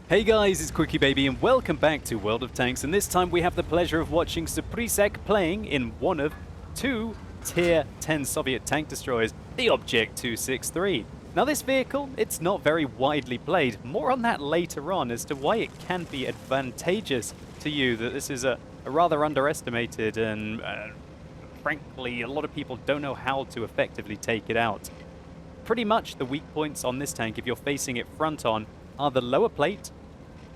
Hey guys, it's QuickyBaby and welcome back to World of Tanks, and this time we have the pleasure of watching Suprisek playing in one of two Tier 10 Soviet tank destroyers, the Object 263. Now this vehicle, it's not very widely played. More on that later on as to why it can be advantageous to you, that this is a rather underestimated and frankly a lot of people don't know how to effectively take it out. Pretty much the weak points on this tank, if you're facing it front on, are the lower plate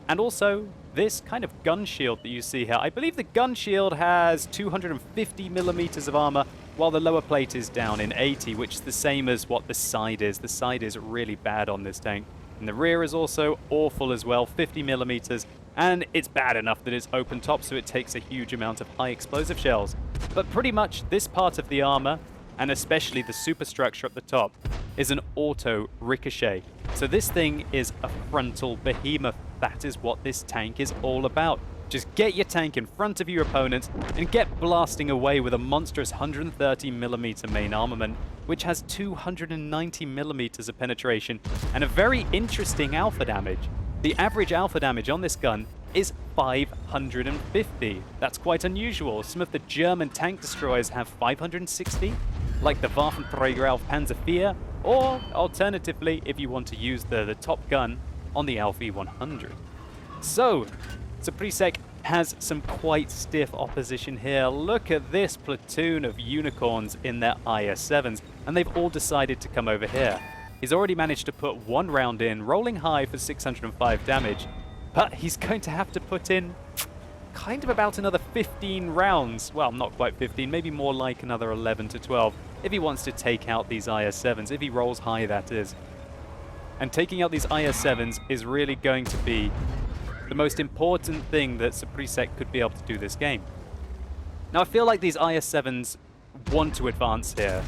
and also this kind of gun shield that you see here. I believe the gun shield has 250 millimeters of armor, while the lower plate is down in 80, which is the same as what the side is. The side is really bad on this tank. And the rear is also awful as well, 50 millimeters, and it's bad enough that it's open top, so it takes a huge amount of high explosive shells. But pretty much this part of the armor, and especially the superstructure at the top, is an auto ricochet. So this thing is a frontal behemoth. That is what this tank is all about. Just get your tank in front of your opponents and get blasting away with a monstrous 130mm main armament, which has 290mm of penetration and a very interesting alpha damage. The average alpha damage on this gun is 550. That's quite unusual. Some of the German tank destroyers have 560, like the Waffenträger auf Panzer IV, or alternatively, if you want to use the top gun on the Alpha E100. So, Suprisek has some quite stiff opposition here. Look at this platoon of unicorns in their IS-7s, and they've all decided to come over here. He's already managed to put one round in, rolling high for 605 damage, but he's going to have to put in kind of about another 15 rounds. Well, not quite 15, maybe more like another 11 to 12, if he wants to take out these IS-7s, if he rolls high, that is. And taking out these IS-7s is really going to be the most important thing that Suprisek could be able to do this game. Now, I feel like these IS-7s want to advance here.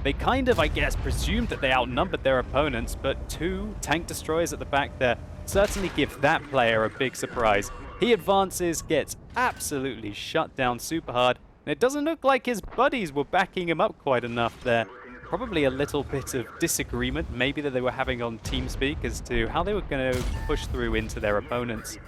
They kind of, I guess, presumed that they outnumbered their opponents, but two tank destroyers at the back there certainly give that player a big surprise. He advances, gets absolutely shut down super hard, and it doesn't look like his buddies were backing him up quite enough there. Probably a little bit of disagreement, maybe that they were having on TeamSpeak as to how they were going to push through into their opponents.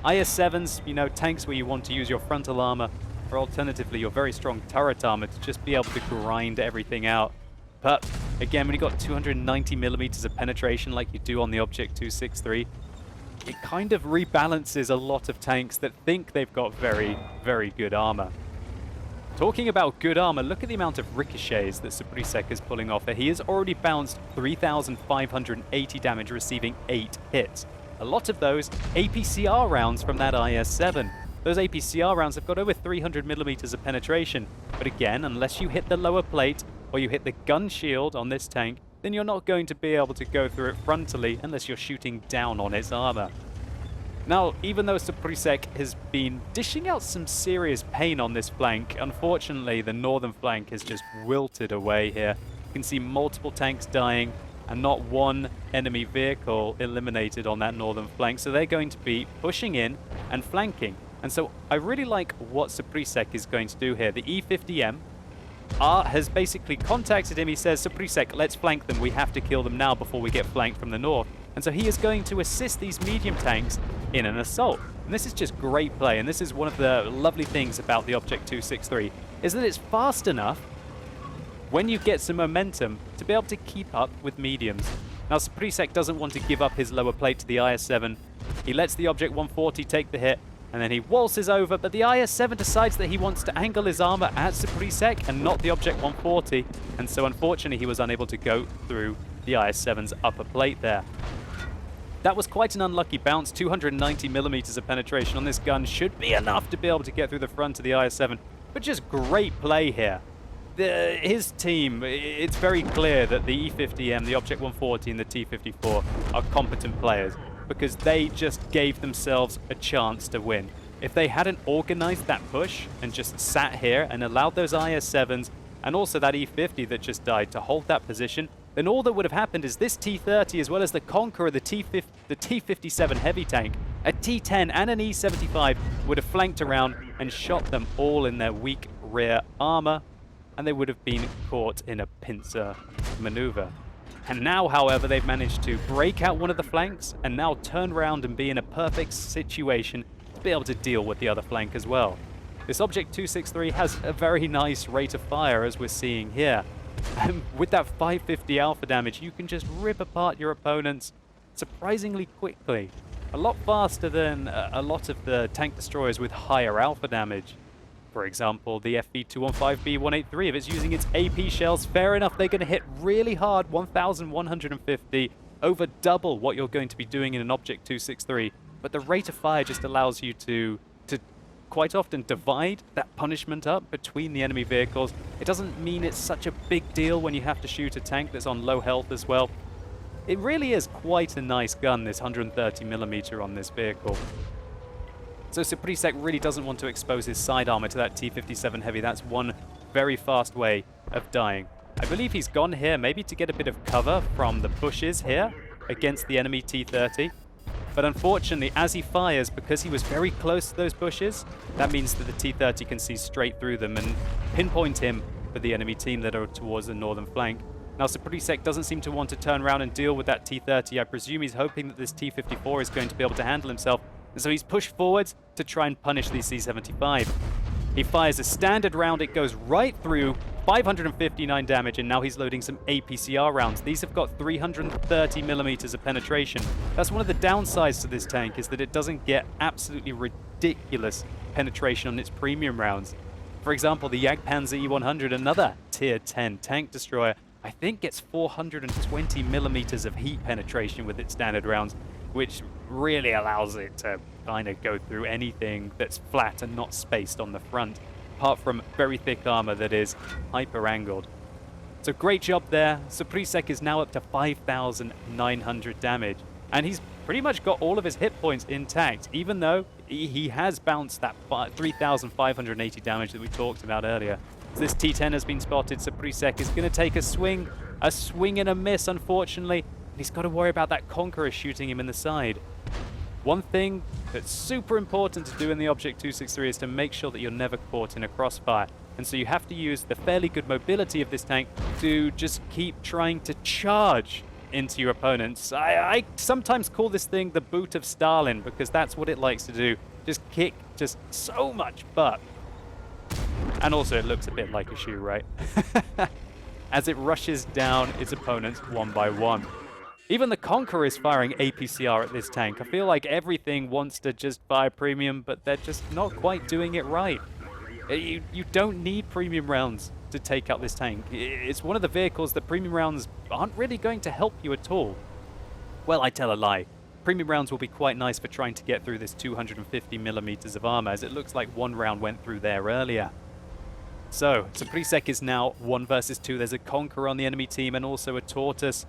IS-7s, you know, tanks where you want to use your frontal armor, or alternatively your very strong turret armor to just be able to grind everything out. But again, when you got 290mm of penetration like you do on the Object 263, it kind of rebalances a lot of tanks that think they've got very, very good armor. Talking about good armor, look at the amount of ricochets that Suprisek is pulling off here. He has already bounced 3,580 damage, receiving 8 hits. A lot of those APCR rounds from that IS-7. Those APCR rounds have got over 300mm of penetration. But again, unless you hit the lower plate or you hit the gun shield on this tank, then you're not going to be able to go through it frontally unless you're shooting down on its armor. Now, even though Suprisek has been dishing out some serious pain on this flank, unfortunately the northern flank has just wilted away here. You can see multiple tanks dying and not one enemy vehicle eliminated on that northern flank, so they're going to be pushing in and flanking. And so I really like what Suprisek is going to do here. The E50M has basically contacted him. He says, Suprisek, let's flank them. We have to kill them now before we get flanked from the north. And so he is going to assist these medium tanks in an assault. And this is just great play, and this is one of the lovely things about the Object 263, is that it's fast enough when you get some momentum to be able to keep up with mediums. Now, Suprisek doesn't want to give up his lower plate to the IS-7. He lets the Object 140 take the hit, and then he waltzes over, but the IS-7 decides that he wants to angle his armor at Suprisek and not the Object 140, and so unfortunately he was unable to go through the IS-7's upper plate there. That was quite an unlucky bounce. 290mm of penetration on this gun should be enough to be able to get through the front of the IS-7, but just great play here. His team, it's very clear that the E50M, the Object 140 and the T54 are competent players because they just gave themselves a chance to win. If they hadn't organized that push and just sat here and allowed those IS-7s and also that E50 that just died to hold that position, then all that would have happened is this T30 as well as the Conqueror, the T57 heavy tank, a T10 and an E75 would have flanked around and shot them all in their weak rear armor, and they would have been caught in a pincer maneuver. And now, however, they've managed to break out one of the flanks and now turn around and be in a perfect situation to be able to deal with the other flank as well. This Object 263 has a very nice rate of fire, as we're seeing here. And with that 550 alpha damage, you can just rip apart your opponents surprisingly quickly. A lot faster than a lot of the tank destroyers with higher alpha damage. For example, the FV215B183, if it's using its AP shells, fair enough, they're going to hit really hard, 1,150, over double what you're going to be doing in an Object 263. But the rate of fire just allows you to quite often divide that punishment up between the enemy vehicles. It doesn't mean it's such a big deal when you have to shoot a tank that's on low health as well. It really is quite a nice gun, this 130mm on this vehicle. So Suprisek really doesn't want to expose his side armor to that T-57 Heavy. That's one very fast way of dying. I believe he's gone here maybe to get a bit of cover from the bushes here against the enemy T-30. But unfortunately, as he fires, because he was very close to those bushes, that means that the T-30 can see straight through them and pinpoint him for the enemy team that are towards the northern flank. Now, Suprisek doesn't seem to want to turn around and deal with that T-30. I presume he's hoping that this T-54 is going to be able to handle himself. And so he's pushed forwards to try and punish the C-75. He fires a standard round. It goes right through, 559 damage, and now he's loading some APCR rounds. These have got 330mm of penetration. That's one of the downsides to this tank, is that it doesn't get absolutely ridiculous penetration on its premium rounds. For example, the Jagdpanzer E100, another tier 10 tank destroyer, I think gets 420mm of heat penetration with its standard rounds, which really allows it to kind of go through anything that's flat and not spaced on the front, apart from very thick armor that is hyper-angled. So great job there. Suprisek is now up to 5,900 damage, and he's pretty much got all of his hit points intact, even though he has bounced that 3,580 damage that we talked about earlier. So this T10 has been spotted. Suprisek is going to take a swing and a miss, unfortunately, and he's got to worry about that Conqueror shooting him in the side. One thing that's super important to do in the Object 263 is to make sure that you're never caught in a crossfire. And so you have to use the fairly good mobility of this tank to just keep trying to charge into your opponents. I sometimes call this thing the boot of Stalin, because that's what it likes to do. Just kick just so much butt. And also it looks a bit like a shoe, right? As it rushes down its opponents one by one. Even the Conqueror is firing APCR at this tank. I feel like everything wants to just fire premium, but they're just not quite doing it right. You don't need premium rounds to take out this tank. It's one of the vehicles that premium rounds aren't really going to help you at all. Well, I tell a lie. Premium rounds will be quite nice for trying to get through this 250mm of armor, as it looks like one round went through there earlier. So, Suprisek is now 1 versus 2. There's a Conqueror on the enemy team and also a Tortoise.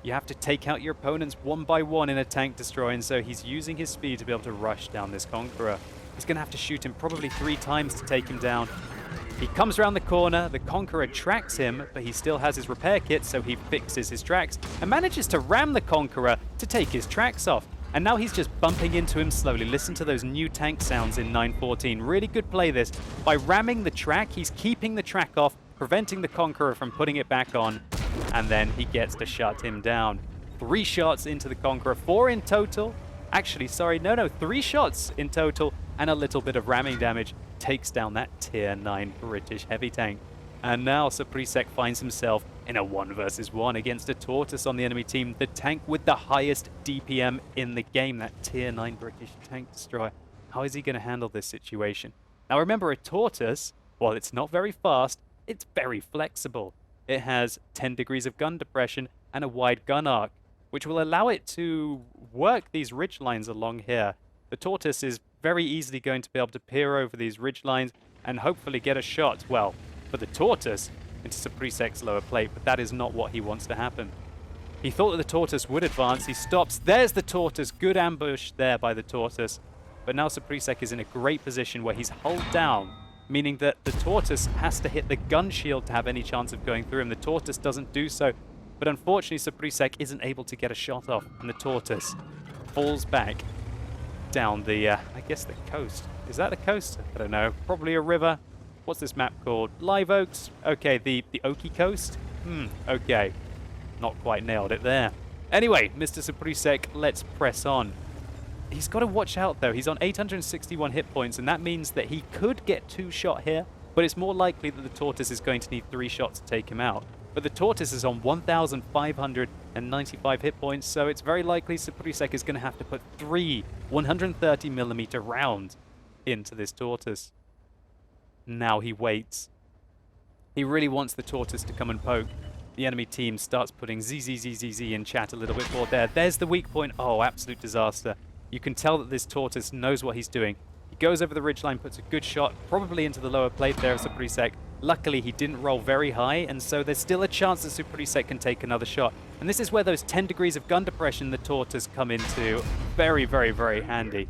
You have to take out your opponents one by one in a tank destroy, and so he's using his speed to be able to rush down this Conqueror. He's going to have to shoot him probably 3 times to take him down. He comes around the corner, the Conqueror tracks him, but he still has his repair kit, so he fixes his tracks and manages to ram the Conqueror to take his tracks off. And now he's just bumping into him slowly. Listen to those new tank sounds in 914. Really good play this. By ramming the track, he's keeping the track off, preventing the Conqueror from putting it back on, and then he gets to shut him down. 3 shots into the Conqueror, 4 in total. Actually, sorry, no, 3 shots in total, and a little bit of ramming damage takes down that tier 9 British heavy tank. And now Suprisek finds himself in a 1 versus 1 against a Tortoise on the enemy team, the tank with the highest DPM in the game, that tier 9 British tank destroyer. How is he going to handle this situation? Now remember, a Tortoise, while it's not very fast, it's very flexible. It has 10 degrees of gun depression and a wide gun arc, which will allow it to work these ridge lines along here. The Tortoise is very easily going to be able to peer over these ridge lines and hopefully get a shot, well, for the Tortoise, into Suprisek's lower plate, but that is not what he wants to happen. He thought that the Tortoise would advance. He stops. There's the Tortoise. Good ambush there by the Tortoise. But now Suprisek is in a great position where he's hulled down, meaning that the Tortoise has to hit the gun shield to have any chance of going through him. The Tortoise doesn't do so, but unfortunately Suprisek isn't able to get a shot off, and the Tortoise falls back down the, I guess the coast. Is that the coast? I don't know. Probably a river. What's this map called? Live Oaks? Okay, the Oaky Coast? Okay. not quite nailed it there. Anyway, Mr. Suprisek, let's press on. He's got to watch out, though. He's on 861 hit points, and that means that he could get 2-shot here, but it's more likely that the Tortoise is going to need 3 shots to take him out. But the Tortoise is on 1,595 hit points, so it's very likely Suprisek is going to have to put 3 130mm rounds into this Tortoise. Now he waits. He really wants the Tortoise to come and poke. The enemy team starts putting ZZZZZ in chat a little bit more there. There's the weak point. Oh, absolute disaster. You can tell that this Tortoise knows what he's doing. He goes over the ridgeline, puts a good shot, probably into the lower plate there of Suprisek. Luckily, he didn't roll very high, and so there's still a chance that Suprisek can take another shot. And this is where those 10 degrees of gun depression in the Tortoise come into very, very, very handy.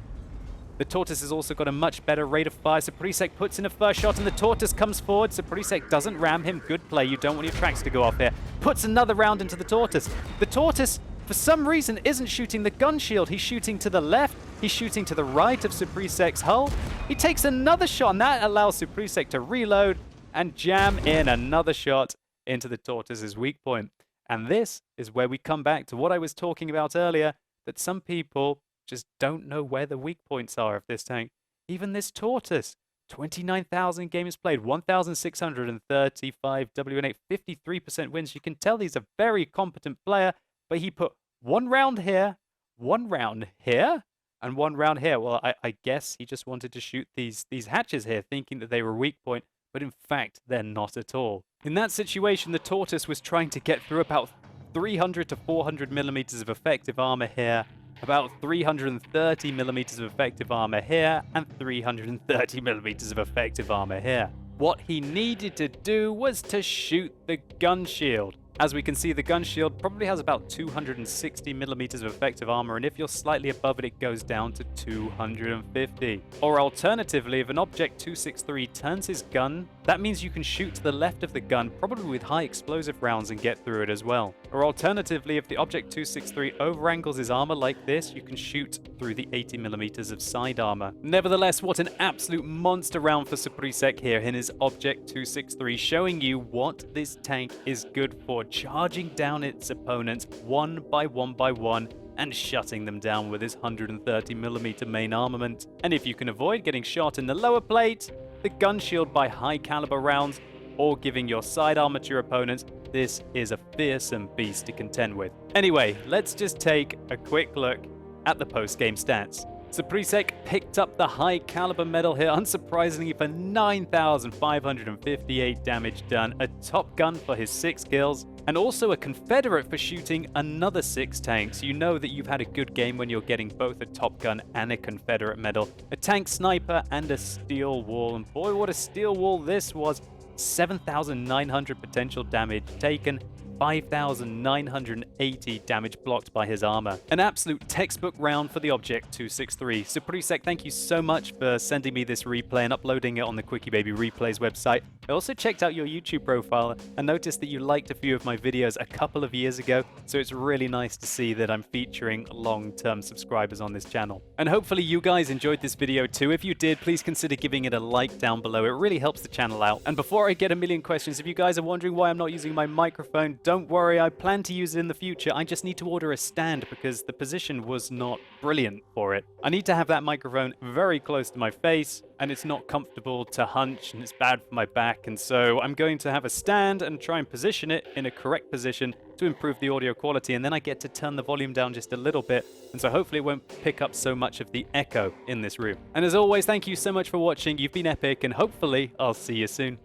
The Tortoise has also got a much better rate of fire. Suprisek puts in a first shot, and the Tortoise comes forward. Suprisek doesn't ram him. Good play. You don't want your tracks to go off here. Puts another round into the Tortoise. The Tortoise, for some reason, isn't shooting the gun shield. He's shooting to the left. He's shooting to the right of Suprisek's hull. He takes another shot, and that allows Suprisek to reload and jam in another shot into the Tortoise's weak point. And this is where we come back to what I was talking about earlier, that some people just don't know where the weak points are of this tank. Even this Tortoise, 29,000 games played, 1,635 WN8, 53% wins. You can tell he's a very competent player, but he put 1 round here, 1 round here, and 1 round here. Well, I guess he just wanted to shoot these hatches here, thinking that they were weak point, but in fact, they're not at all. In that situation, the Tortoise was trying to get through about 300 to 400mm of effective armor here, about 330mm of effective armor here, and 330mm of effective armor here. What he needed to do was to shoot the gun shield. As we can see, the gun shield probably has about 260mm of effective armor, and if you're slightly above it, it goes down to 250. Or alternatively, if an Object 263 turns his gun, that means you can shoot to the left of the gun, probably with high explosive rounds, and get through it as well. Or alternatively, if the Object 263 overangles his armor like this, you can shoot through the 80mm of side armor. Nevertheless, what an absolute monster round for Suprisek here in his Object 263, showing you what this tank is good for. Charging down its opponents one by one and shutting them down with his 130mm main armament. And if you can avoid getting shot in the lower plate, the gun shield by high caliber rounds, or giving your side armor to your opponents, this is a fearsome beast to contend with. Anyway, let's just take a quick look at the post-game stats. Suprisek picked up the high caliber medal here, unsurprisingly, for 9,558 damage done, a top gun for his 6 kills, and also a Confederate for shooting another 6 tanks. You know that you've had a good game when you're getting both a top gun and a Confederate medal, a tank sniper and a steel wall, and boy, what a steel wall this was. 7,900 potential damage taken, 5,980 damage blocked by his armor. An absolute textbook round for the Object 263. Suprisek, thank you so much for sending me this replay and uploading it on the QuickyBaby Replays website. I also checked out your YouTube profile and noticed that you liked a few of my videos a couple of years ago, so it's really nice to see that I'm featuring long-term subscribers on this channel. And hopefully you guys enjoyed this video too. If you did, please consider giving it a like down below. It really helps the channel out. And before I get a million questions, if you guys are wondering why I'm not using my microphone, don't worry, I plan to use it in the future. I just need to order a stand because the position was not brilliant for it. I need to have that microphone very close to my face, and it's not comfortable to hunch, and it's bad for my back, and so I'm going to have a stand and try and position it in a correct position to improve the audio quality, and then I get to turn the volume down just a little bit, and so hopefully it won't pick up so much of the echo in this room. And as always, thank you so much for watching. You've been epic, and hopefully I'll see you soon.